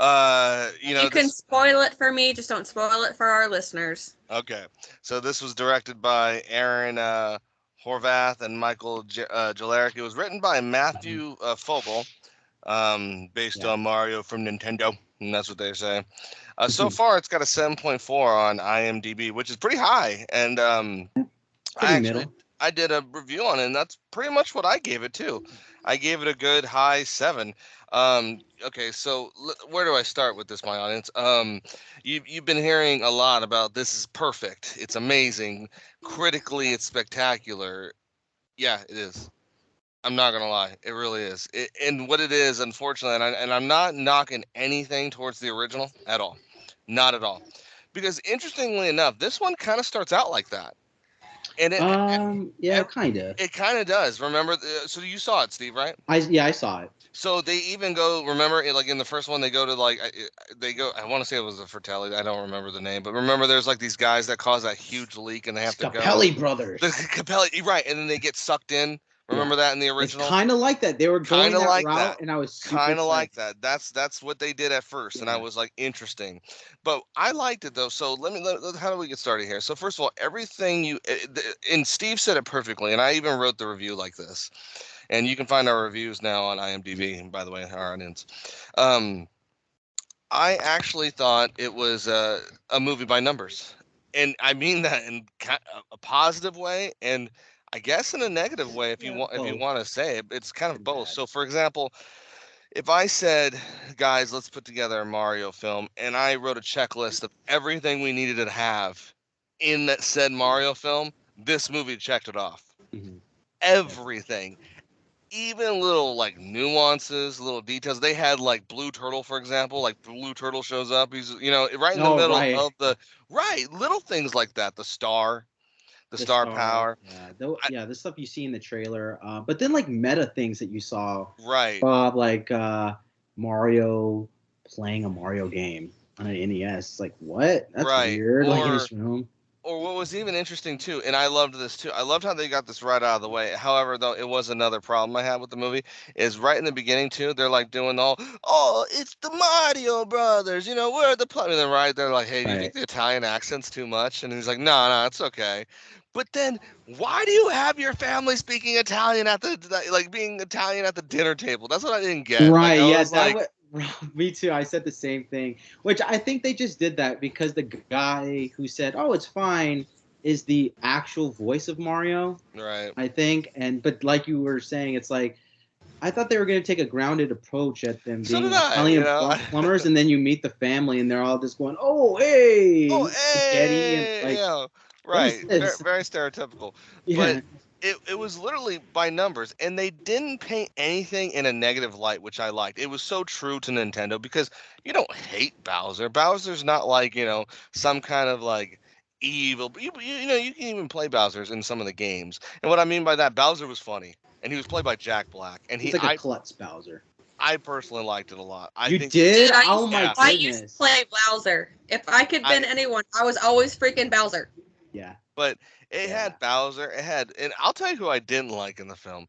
You can spoil it for me, just don't spoil it for our listeners. Okay, so this was directed by Aaron Horvath and Michael Jelinek. It was written by Matthew Fogel, based on Mario from Nintendo, and that's what they say. So far, it's got a 7.4 on IMDb, which is pretty high, and I Pretty actually middle. I did a review on it, and that's pretty much what I gave it too. I gave it a good high 7. Okay, so where do I start with this, my audience? You've been hearing a lot about this is perfect, it's amazing, critically it's spectacular. Yeah, it is. I'm not gonna lie, it really is. And what it is, unfortunately, and I'm not knocking anything towards the original at all, not at all, because interestingly enough, this one kind of starts out like that, and Yeah, kind of. it kind of does. Remember, so you saw it, Steve, right? I saw it. So they even go. Remember, like in the first one, they go to like they go. I want to say it was a Fratelli. I don't remember the name, but remember, there's like these guys that cause that huge leak, and they have to go. Scapelli brothers. The Capelli, right? And then they get sucked in. Remember Yeah. that in the It's original? kind of like that. They were Kind going of that like route, that. and I was super Kind of excited. like that. That's what they did at first, and I Yeah. was like, interesting. But I liked it though. So how do we get started here? So first of all, everything and Steve said it perfectly, and I even wrote the review like this. And you can find our reviews now on IMDb, by the way, our audience. Um, I actually thought it was a movie by numbers, and I mean that in a positive way, and I guess in a negative way, if you Yeah, want, if you both. want to say it. It's kind of And both. bad. So, for example, if I said, guys, let's put together a Mario film, and I wrote a checklist of everything we needed to have in that said Mario film, this movie checked it off. Mhm. Definitely. Everything, even little like nuances, little details. They had like Blue Turtle, for example. Like Blue Turtle shows up. He's right in the Oh, middle right. of the right little things like that. The The star star. power. Yeah. I, Yeah. The stuff you see in the trailer. But then like meta things that you saw, right, like Mario playing a Mario game on an NES. Like what? That's right. weird. Like in his room. Or what was even interesting too, and I loved this too. I loved how they got this right out of the way. However, though, it was another problem I had with the movie. Is right in the beginning too. They're like doing all, oh, it's the Mario brothers. We're the And then right, they're like, hey, do you think Right. the Italian accent's too much? And he's like, no, no, it's okay. But then, why do you have your family speaking Italian at like being Italian at the dinner table? That's what I didn't get. Like Right. I Yeah. was That like, was. Me too. I said the same thing, which I think they just did that because the guy who said, "Oh, it's fine," is the actual voice of Mario. right. I think, but like you were saying, it's like I thought they were going to take a grounded approach at them So did being I. Italian plumbers, and then you meet the family, and they're all just going, "Oh, hey, Oh, spaghetti," and hey, like, right. what is Very, this? very stereotypical. But Yeah, it was literally by numbers, and they didn't paint anything in a negative light, which I liked. It was so true to Nintendo because you don't hate Bowser. Bowser's not like, some kind of like evil. But you can even play Bowser's in some of the games. And what I mean by that, Bowser was funny, and he was played by Jack Black, and he's like a klutz Bowser. I personally liked it a lot. I You think, did? Dude, Oh my yeah, I used to goodness. play Bowser. If I could I been anyone, I was always freaking Bowser. Yeah, but it yeah. had Bowser. And I'll tell you who I didn't like in the film.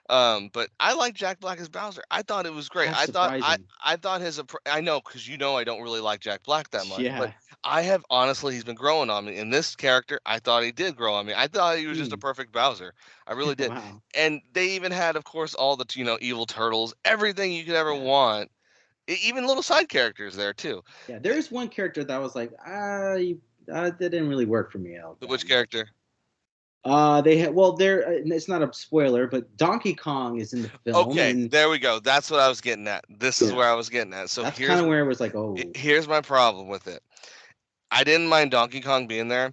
But I liked Jack Black as Bowser. I thought it was great. That's surprising. I thought I know because I don't really like Jack Black that much, but Yeah. I have honestly he's been growing on me in this character. I thought he did grow on me. I thought he was just a Hmm. perfect Bowser. I really did. Wow. And they even had, of course, all the evil turtles, everything you could ever Yeah. want. Even little side characters there too. Yeah. There is one character that was like, that didn't really work for me all that Which much. character? They had well, there. It's not a spoiler, but Donkey Kong is in the film, Okay, and there we go. That's what I was getting at. This is yeah, where I was getting at. So that's kind of where it was like, oh, here's my problem with it. I didn't mind Donkey Kong being there.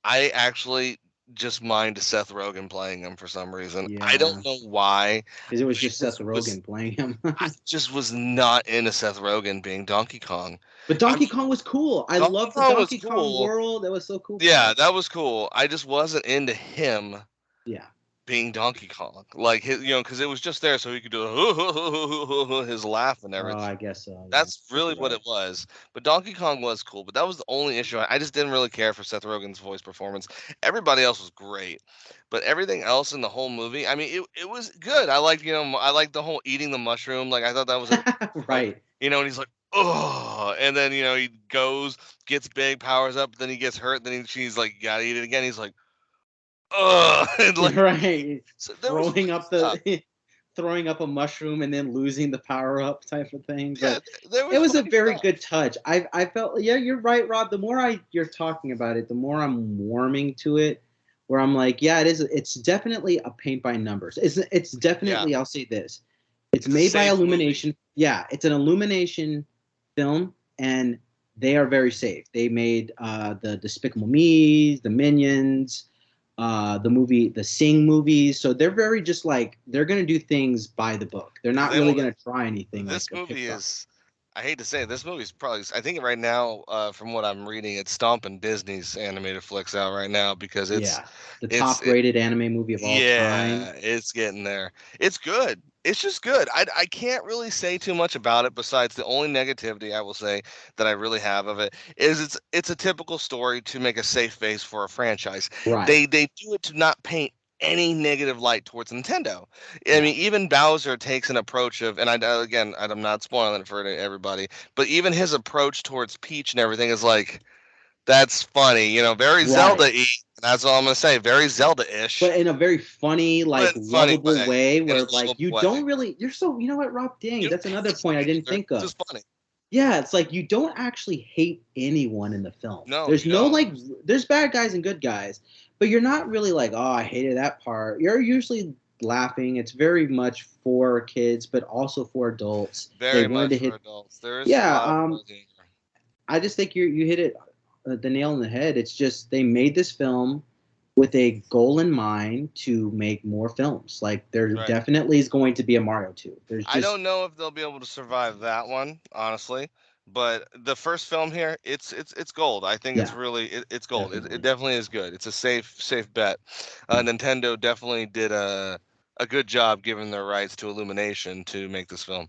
I actually just mind Seth Rogen playing him for some reason. I yeah, don't know why. because it was I just Seth just was Rogen playing him. I just was not into Seth Rogen being Donkey Kong. But I'm Donkey Kong was cool. I Donkey loved the Kong was Donkey Kong cool. world. That was so cool for Yeah, me. that was cool. I just wasn't into him Yeah. being Donkey Kong. Like his, because it was just there so he could do his laugh and Oh, everything. I guess so. Yeah, That's really you're what right. it was. But Donkey Kong was cool. But that was the only issue. I just didn't really care for Seth Rogen's voice performance. Everybody else was great, but everything else in the whole movie, I mean, it was good. I liked the whole eating the mushroom. Like I thought that was a like Right. and he's like. oh, and then he goes, gets big, powers up, then he gets hurt, then she's like, you gotta eat it again. He's like, oh, and like Right, so there was throwing funny up stuff. throwing up a mushroom and then losing the power up type of thing. Yeah, But there it was was a funny very stuff. good touch. I felt, yeah, you're right, Rob. The more you're talking about it, the more I'm warming to it. Where I'm like, yeah, it is. It's definitely a paint by numbers. It's Yeah, definitely. I'll say this. It's it's a made by safe movie. Illumination. Yeah, it's an Illumination film, and they are very safe. They made the Despicable Me, the Minions, the movie, the Sing movies. So they're very just like they're gonna do things by the book. They're not They really will. gonna try anything like This a movie Pixar. is. I hate to say it, this movie's probably. I think right now, from what I'm reading, it's stomping Disney's animated flicks out right now because Yeah, the it's top rated anime movie of all time. yeah, it's getting there. It's good. It's just good. I can't really say too much about it besides the only negativity I will say that I really have of it is it's a typical story to make a safe base for a franchise. Right. They do it to not paint any negative light towards Nintendo. I Yeah. mean, even Bowser takes an approach of, and again, I'm not spoiling it for everybody, but even his approach towards Peach and everything is like, that's funny, very Right. Zelda-y. That's all I'm gonna say. Very Zelda-ish, But in a very funny, like but funny lovable way, way, in a where like lovable you way. don't really, you're so, you know what, Rob? Dang, You that's don't another hate point I the didn't character. think It's of. just funny. Yeah, it's like you don't actually hate anyone in the film. No, There's you no don't. like, there's bad guys and good guys, but you're not really like, oh, I hated that part. You're usually laughing. It's very much for kids, but also for adults. They Very wanted to much for hit, adults. There is a yeah. lot of adult humor. I just think you hit it the nail on the head. It's just they made this film with a goal in mind to make more films. Like there Right. definitely is going to be a Mario 2. There's I just don't know if they'll be able to survive that one, honestly. But the first film here, it's gold. I think it's yeah, really it's gold. It definitely. definitely is good. It's a safe bet. Nintendo definitely did a good job giving their rights to Illumination to make this film.